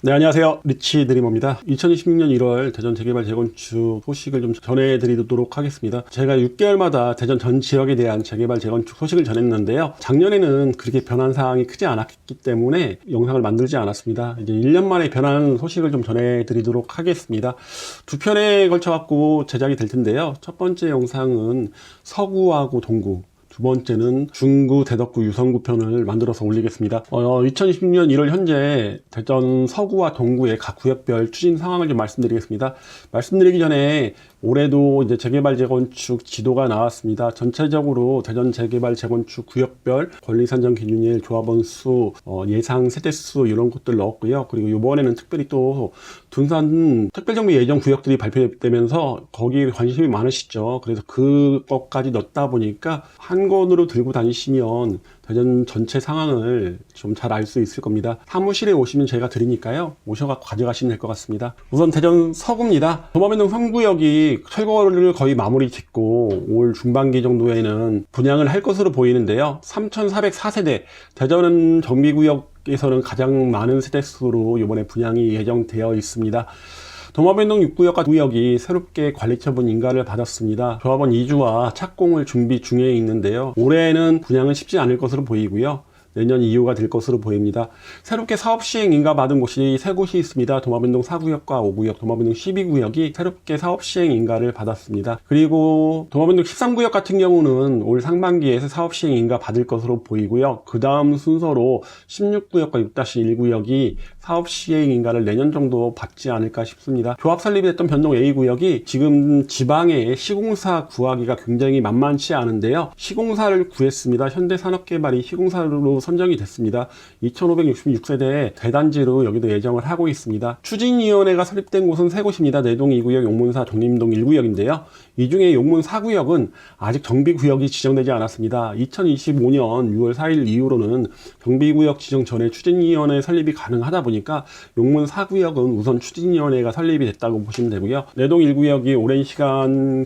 네, 안녕하세요. 리치 드리머입니다. 2026년 1월 대전 재개발 재건축 소식을 좀 전해드리도록 하겠습니다. 제가 6개월마다 대전 전 지역에 대한 재개발 재건축 소식을 전했는데요. 작년에는 그렇게 변한 사항이 크지 않았기 때문에 영상을 만들지 않았습니다. 이제 1년 만에 변한 소식을 좀 전해드리도록 하겠습니다. 두 편에 걸쳐갖고 제작이 될 텐데요. 첫 번째 영상은 서구하고 동구, 두 번째는 중구, 대덕구, 유성구 편을 만들어서 올리겠습니다. 2026년 1월 현재 대전 서구와 동구의 각 구역별 추진 상황을 좀 말씀드리겠습니다. 말씀드리기 전에 올해도 이제 재개발 재건축 지도가 나왔습니다. 전체적으로 대전 재개발 재건축 구역별 권리산정 기준일, 조합원 수, 예상 세대 수 이런 것들 넣었고요. 그리고 이번에는 특별히 또 둔산 특별정비 예정 구역들이 발표되면서 거기에 관심이 많으시죠. 그래서 그것까지 넣다 보니까 한 권으로 들고 다니시면 대전 전체 상황을 좀 잘 알 수 있을 겁니다. 사무실에 오시면 제가 드리니까요. 오셔서 가져가시면 될 것 같습니다. 우선 대전 서구입니다. 도마변동 3구역이 철거를 거의 마무리 짓고 올 중반기 정도에는 분양을 할 것으로 보이는데요. 3,404세대, 대전 정비구역에서는 가장 많은 세대수로 이번에 분양이 예정되어 있습니다. 도마변동 6구역과 구역이 새롭게 관리처분 인가를 받았습니다. 조합원 이주와 착공을 준비 중에 있는데요. 올해는 분양은 쉽지 않을 것으로 보이고요. 내년 이후가 될 것으로 보입니다. 새롭게 사업시행 인가 받은 곳이 세 곳이 있습니다. 도마변동 4구역과 5구역, 도마변동 12구역이 새롭게 사업시행 인가를 받았습니다. 그리고 도마변동 13구역 같은 경우는 올 상반기에 사업시행 인가 받을 것으로 보이고요. 그 다음 순서로 16구역과 6-1구역이 사업시행 인가를 내년 정도 받지 않을까 싶습니다. 조합 설립이 됐던 변동 A구역이 지금 지방에 시공사 구하기가 굉장히 만만치 않은데요. 시공사를 구했습니다. 현대산업개발이 시공사로 선정이 됐습니다. 2566세대 대단지로 여기도 예정을 하고 있습니다. 추진위원회가 설립된 곳은 세 곳입니다. 내동 2구역, 용문사, 독림동 1구역인데요. 이 중에 용문 4구역은 아직 정비구역이 지정되지 않았습니다. 2025년 6월 4일 이후로는 정비구역 지정 전에 추진위원회 설립이 가능하다 보니까 용문 4구역은 우선 추진위원회가 설립이 됐다고 보시면 되고요. 내동 1구역이 오랜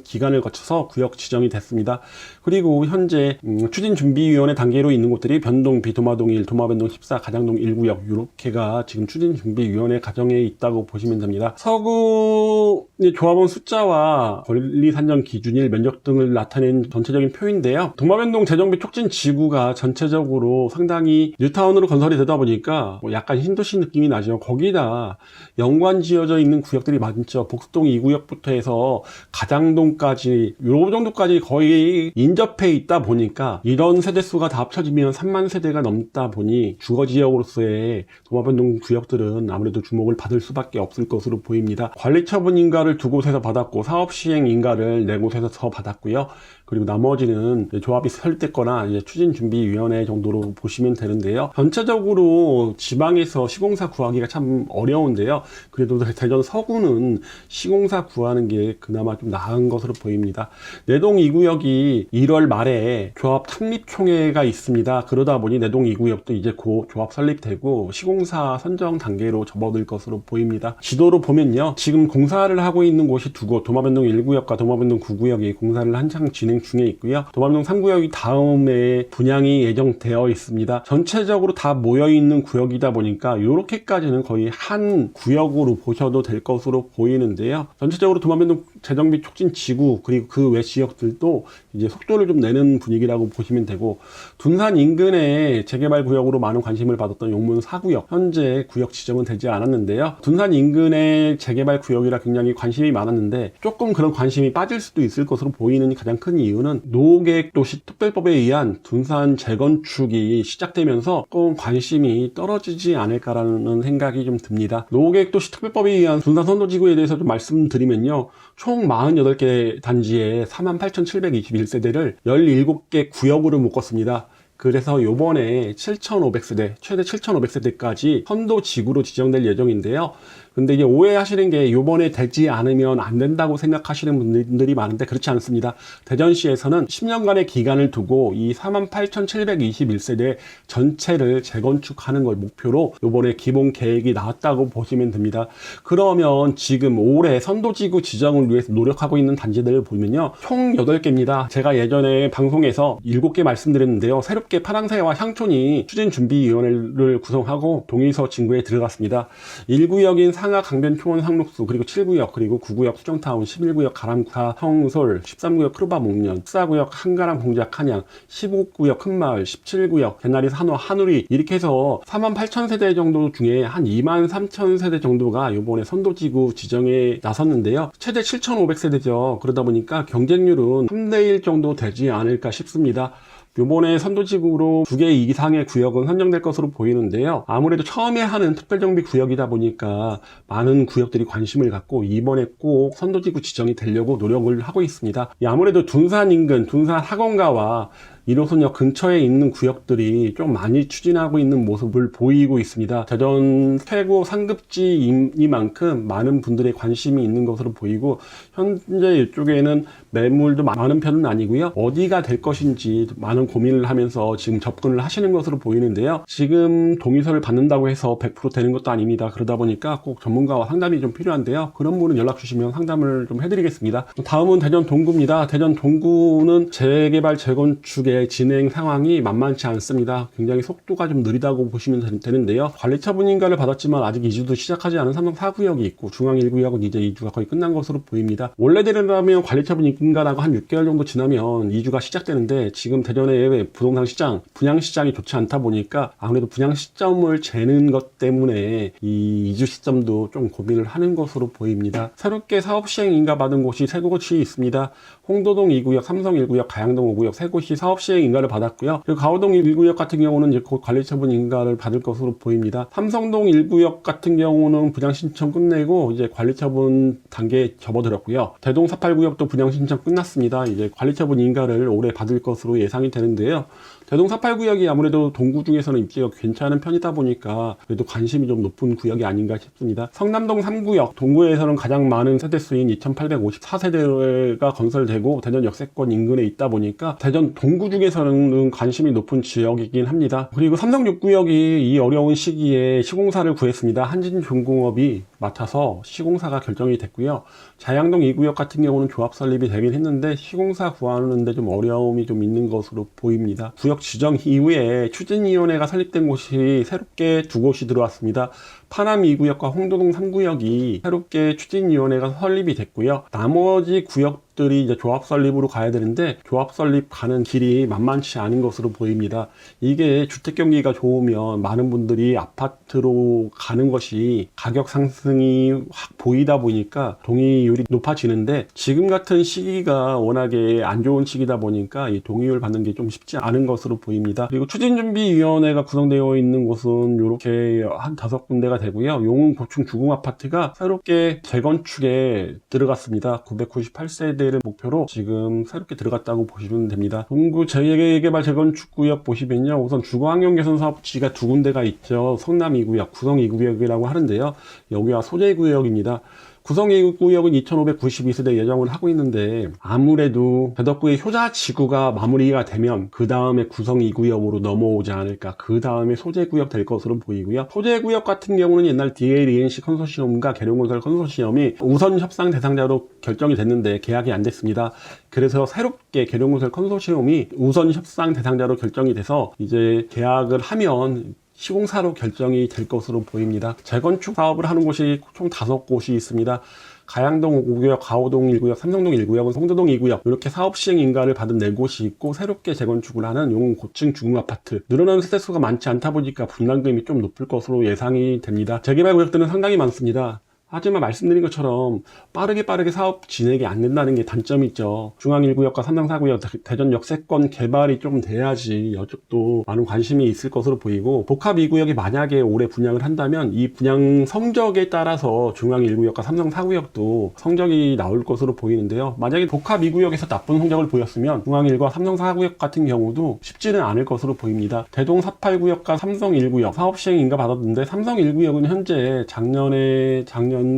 기간을 거쳐서 구역 지정이 됐습니다. 그리고 현재 추진준비위원회 단계로 있는 곳들이 변동 B, 도마동 1, 도마변동 14, 가장동 1구역 이렇게가 지금 추진준비위원회 과정에 있다고 보시면 됩니다. 서구 조합원 숫자와 권리산정 기준일, 면적 등을 나타낸 전체적인 표인데요. 도마변동 재정비 촉진 지구가 전체적으로 상당히 뉴타운으로 건설이 되다 보니까 약간 신도시 느낌이 나죠. 거기다 연관 지어져 있는 구역들이 많죠. 복수동 2구역부터 해서 가장동까지 요 정도까지 거의 인접해 있다 보니까 이런 세대수가 다 합쳐지면 3만 세대가 넘다 보니 주거지역으로서의 도마변동 구역들은 아무래도 주목을 받을 수밖에 없을 것으로 보입니다. 관리처분 인가를 두 곳에서 받았고 사업시행 인가를 네 곳에서 더 받았고요. 그리고 나머지는 조합이 설립됐거나 추진준비위원회 정도로 보시면 되는데요. 전체적으로 지방에서 시공사 구하기가 참 어려운데요. 그래도 대전 서구는 시공사 구하는 게 그나마 좀 나은 것으로 보입니다. 내동 2구역이 1월 말에 조합 창립총회가 있습니다. 그러다 보니 내동 2구역도 이제 곧 조합 설립되고 시공사 선정 단계로 접어들 것으로 보입니다. 지도로 보면요. 지금 공사를 하고 있는 곳이 두 곳, 도마변동 1구역과 도마변동 9구역이 공사를 한창 진행 중에 있고요. 도마변동 3구역이 다음에 분양이 예정되어 있습니다. 전체적으로 다 모여있는 구역이다 보니까 이렇게까지는 거의 한 구역으로 보셔도 될 것으로 보이는데요. 전체적으로 도마변동 재정비 촉진 지구 그리고 그 외 지역들도 이제 속도를 좀 내는 분위기라고 보시면 되고, 둔산 인근의 재개발 구역으로 많은 관심을 받았던 용문 4구역 현재 구역 지정은 되지 않았는데요. 둔산 인근의 재개발 구역이라 굉장히 관심이 많았는데 조금 그런 관심이 빠질 수도 있을 것으로 보이는 가장 큰 이유는 노후계획도시 특별법에 의한 둔산 재건축이 시작되면서 조금 관심이 떨어지지 않을까라는 생각이 좀 듭니다. 노후계획도시 특별법에 의한 둔산 선도지구에 대해서 좀 말씀드리면요. 총 48개 단지에 48,721세대를 17개 구역으로 묶었습니다. 그래서 요번에 7,500세대, 최대 7,500세대까지 선도지구로 지정될 예정인데요. 근데 이제 오해하시는 게 요번에 되지 않으면 안 된다고 생각하시는 분들이 많은데 그렇지 않습니다. 대전시에서는 10년간의 기간을 두고 이 48,721세대 전체를 재건축하는 걸 목표로 요번에 기본 계획이 나왔다고 보시면 됩니다. 그러면 지금 올해 선도지구 지정을 위해서 노력하고 있는 단지들을 보면요, 총 8개입니다. 제가 예전에 방송에서 7개 말씀드렸는데요, 새롭게 파랑새와 향촌이 추진준비위원회를 구성하고 동의서 진구에 들어갔습니다. 1구역인 상하, 강변, 초원, 상록수, 그리고 7구역, 그리고 9구역 수정타운, 11구역 가람구사, 성솔, 13구역 크루바 목련, 14구역 한가람, 공작, 한양, 15구역 큰마을, 17구역 개나리, 산호, 한우리, 이렇게 해서 48,000세대 정도 중에 한 23,000세대 정도가 이번에 선도지구 지정에 나섰는데요. 최대 7,500세대죠. 그러다 보니까 경쟁률은 3대1 정도 되지 않을까 싶습니다. 요번에 선도지구로 2개 이상의 구역은 선정될 것으로 보이는데요. 아무래도 처음에 하는 특별정비 구역이다 보니까 많은 구역들이 관심을 갖고 이번에 꼭 선도지구 지정이 되려고 노력을 하고 있습니다. 아무래도 둔산 인근, 둔산 학원가와 1호선역 근처에 있는 구역들이 좀 많이 추진하고 있는 모습을 보이고 있습니다. 대전 최고 상급지이만큼 많은 분들의 관심이 있는 것으로 보이고, 현재 이쪽에는 매물도 많은 편은 아니고요. 어디가 될 것인지 많은 고민을 하면서 지금 접근을 하시는 것으로 보이는데요. 지금 동의서를 받는다고 해서 100% 되는 것도 아닙니다. 그러다 보니까 꼭 전문가와 상담이 좀 필요한데요. 그런 분은 연락 주시면 상담을 좀 해드리겠습니다. 다음은 대전 동구입니다. 대전 동구는 재개발 재건축의 진행 상황이 만만치 않습니다. 굉장히 속도가 좀 느리다고 보시면 되는데요. 관리처분 인가를 받았지만 아직 이주도 시작하지 않은 삼성 4구역이 있고 중앙 1구역은 이제 이주가 거의 끝난 것으로 보입니다. 원래대로라면 관리처분 인가라고 한 6개월 정도 지나면 이주가 시작되는데, 지금 대전의 부동산 시장, 분양시장이 좋지 않다 보니까 아무래도 분양 시점을 재는 것 때문에 이 이주 시점도 좀 고민을 하는 것으로 보입니다. 새롭게 사업 시행 인가 받은 곳이 세 곳이 있습니다. 홍도동 2구역, 삼성 1구역, 가양동 5구역 세 곳이 사업 시행 인가를 받았고요. 그리고 가오동 1구역 같은 경우는 이제 곧 관리처분 인가를 받을 것으로 보입니다. 삼성동 1구역 같은 경우는 분양 신청 끝내고 이제 관리처분 단계에 접어들었고요. 대동 48구역도 분양 신청 끝났습니다. 이제 관리처분 인가를 올해 받을 것으로 예상이 되는데요. 대동 48구역이 아무래도 동구 중에서는 입지가 괜찮은 편이다 보니까 그래도 관심이 좀 높은 구역이 아닌가 싶습니다. 성남동 3구역, 동구에서는 가장 많은 세대수인 2854세대가 건설되고 대전 역세권 인근에 있다 보니까 대전 동구 중에서는 관심이 높은 지역이긴 합니다. 그리고 삼성 6구역이 이 어려운 시기에 시공사를 구했습니다. 한진중공업이 맡아서 시공사가 결정이 됐고요. 자양동 2구역 같은 경우는 조합 설립이 되긴 했는데 시공사 구하는데 좀 어려움이 좀 있는 것으로 보입니다. 구역 지정 이후에 추진위원회가 설립된 곳이 새롭게 2곳이 들어왔습니다. 파남 2구역과 홍도동 3구역이 새롭게 추진위원회가 설립이 됐고요. 나머지 구역들이 이제 조합 설립으로 가야 되는데 조합 설립 가는 길이 만만치 않은 것으로 보입니다. 이게 주택 경기가 좋으면 많은 분들이 아파트로 가는 것이 가격 상승이 확 보이다 보니까 동의율이 높아지는데, 지금 같은 시기가 워낙에 안 좋은 시기다 보니까 이 동의율 받는 게 좀 쉽지 않은 것으로 보입니다. 그리고 추진준비위원회가 구성되어 있는 곳은 이렇게 한 5군데가 되고요. 용운 고층 주공 아파트가 새롭게 재건축에 들어갔습니다. 998세대를 목표로 지금 새롭게 들어갔다고 보시면 됩니다. 동구 재개발 재건축 구역 보시면요, 우선 주거환경 개선 사업지가 2군데가 있죠. 성남 2구역, 구성 2구역이라고 하는데요. 여기가 소재 구역입니다. 구성 2구역은 2592세대 예정을 하고 있는데, 아무래도 대덕구의 효자지구가 마무리가 되면 그 다음에 구성 2구역으로 넘어오지 않을까, 그 다음에 소재구역 될 것으로 보이고요. 소재구역 같은 경우는 옛날 DLENC 컨소시엄과 계룡건설 컨소시엄이 우선 협상 대상자로 결정이 됐는데 계약이 안 됐습니다. 그래서 새롭게 계룡건설 컨소시엄이 우선 협상 대상자로 결정이 돼서 이제 계약을 하면 시공사로 결정이 될 것으로 보입니다. 재건축 사업을 하는 곳이 총 5곳이 있습니다. 가양동 5구역, 가오동 1구역, 삼성동 1구역은 홍도동 2구역, 이렇게 사업 시행 인가를 받은 4곳이 있고, 새롭게 재건축을 하는 용운 고층 주공 아파트. 늘어나는 세대수가 많지 않다 보니까 분담금이 좀 높을 것으로 예상이 됩니다. 재개발 구역들은 상당히 많습니다. 하지만 말씀드린 것처럼 빠르게 사업 진행이 안 된다는 게 단점이 있죠. 중앙 1구역과 삼성 4구역 대전 역세권 개발이 좀 돼야지 이쪽도 많은 관심이 있을 것으로 보이고, 복합 2구역이 만약에 올해 분양을 한다면 이 분양 성적에 따라서 중앙 1구역과 삼성 4구역도 성적이 나올 것으로 보이는데요. 만약에 복합 2구역에서 나쁜 성적을 보였으면 중앙 1과 삼성 4구역 같은 경우도 쉽지는 않을 것으로 보입니다. 대동 489역과 삼성 1구역 사업 시행 인가 받았는데, 삼성 1구역은 현재 작년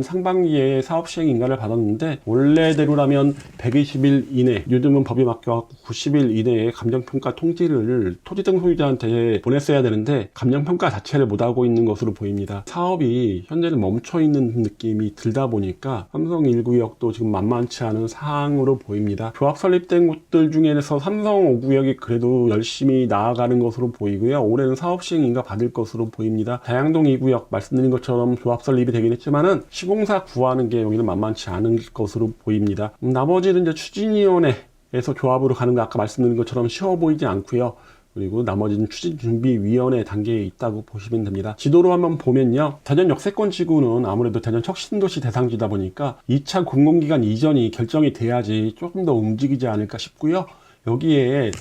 상반기에 사업 시행 인가를 받았는데, 원래대로라면 120일 이내, 요즘은 법이 바뀌어서 90일 이내에 감정평가 통지를 토지등 소유자한테 보냈어야 되는데 감정평가 자체를 못하고 있는 것으로 보입니다. 사업이 현재는 멈춰있는 느낌이 들다 보니까 삼성 1구역도 지금 만만치 않은 상황으로 보입니다. 조합 설립된 곳들 중에서 삼성 5구역이 그래도 열심히 나아가는 것으로 보이고요. 올해는 사업 시행 인가 받을 것으로 보입니다. 다양동 2구역 말씀드린 것처럼 조합 설립이 되긴 했지만은 시공사 구하는 게 여기는 만만치 않은 것으로 보입니다. 나머지는 이제 추진위원회에서 조합으로 가는 거 아까 말씀드린 것처럼 쉬워 보이지 않고요. 그리고 나머지는 추진준비위원회 단계에 있다고 보시면 됩니다. 지도로 한번 보면요, 대전 역세권 지구는 아무래도 대전 척신도시 대상지다 보니까 2차 공공기관 이전이 결정이 돼야지 조금 더 움직이지 않을까 싶고요. 여기에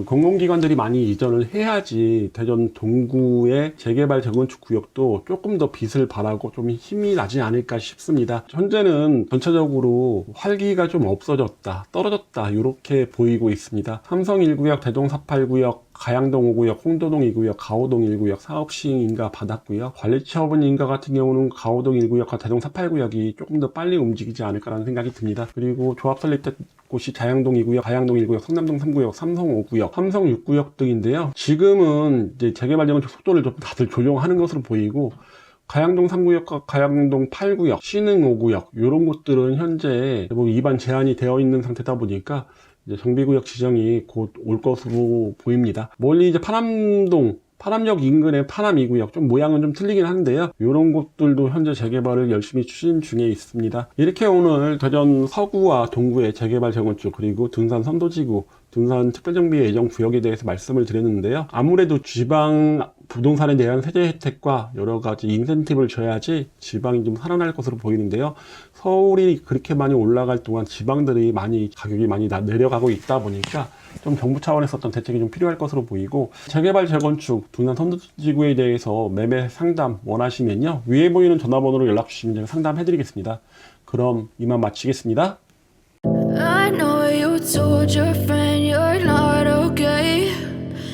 공공기관들이 많이 이전을 해야지 대전 동구의 재개발 재건축 구역도 조금 더 빛을 발하고 좀 힘이 나지 않을까 싶습니다. 현재는 전체적으로 활기가 좀 없어졌다, 떨어졌다 이렇게 보이고 있습니다. 삼성 1구역, 대동 489역, 가양동 5구역, 홍도동 2구역, 가오동 1구역 사업 시행 인가 받았고요. 관리 처분 인가 같은 경우는 가오동 1구역과 대동 489역이 조금 더 빨리 움직이지 않을까라는 생각이 듭니다. 그리고 조합 설립된 곳이 자양동 2구역, 가양동 1구역, 성남동 3구역, 삼성 5구역, 삼성 6구역 등인데요. 지금은 이제 재개발 재건축 속도를 좀 다들 조정하는 것으로 보이고, 가양동 3구역과 가양동 8구역, 신흥 5구역 이런 곳들은 현재 입안 제한이 되어 있는 상태다 보니까 이제 정비구역 지정이 곧 올 것으로 보입니다. 멀리 이제 파남역 인근의 파남 2구역, 좀 모양은 좀 틀리긴 한데요. 이런 곳들도 현재 재개발을 열심히 추진 중에 있습니다. 이렇게 오늘 대전 서구와 동구의 재개발 재건축, 그리고 둔산 선도지구, 둔산 특별정비 예정 구역에 대해서 말씀을 드렸는데요. 아무래도 지방 부동산에 대한 세제 혜택과 여러 가지 인센티브를 줘야지 지방이 좀 살아날 것으로 보이는데요. 서울이 그렇게 많이 올라갈 동안 지방들이 가격이 많이 내려가고 있다 보니까 좀 정부 차원에서 어떤 대책이 좀 필요할 것으로 보이고, 재개발 재건축 둔산 선도지구에 대해서 매매 상담 원하시면요, 위에 보이는 전화번호로 연락 주시면 제가 상담해 드리겠습니다. 그럼 이만 마치겠습니다. I know you told your friends